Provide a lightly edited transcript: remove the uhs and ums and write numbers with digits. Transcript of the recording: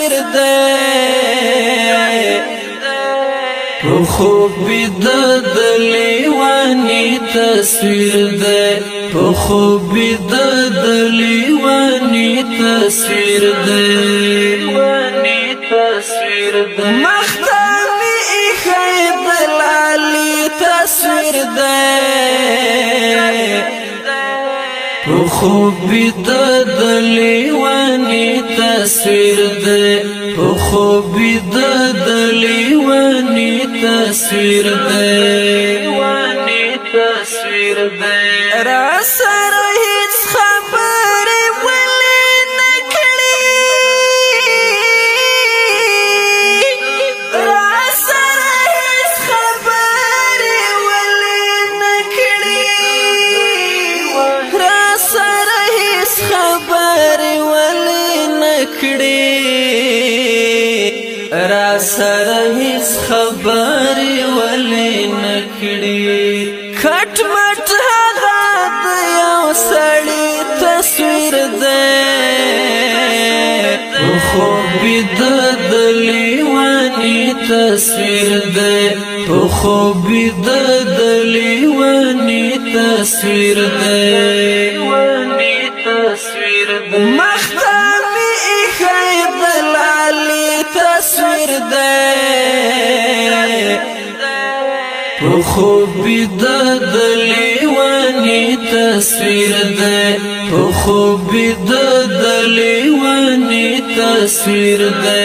تصویر دے خوب د لیوانی تصویر دے خوب د لیوانی تصویر دے مختامی خید لالی تصویر دے خوب د لیوانی تصویر دے خوب د لیوانی تصویر دے را سره هیڅ خبرې ولې نه کړې را سره هیڅ خبرې ولې نه کړې را سره هیڅ خبرې ولې نه کړې را سره هیڅ خبرې ولې نه کړې کټ مټ هغه د یو سړي تصویر دی خوب د لیوانی تصویر دی خوب د لیوانی تصویر دی مختامی خید لالی تصویر دی خوب د لیوانی تصویر دے خوب د لیوانی تصویر دے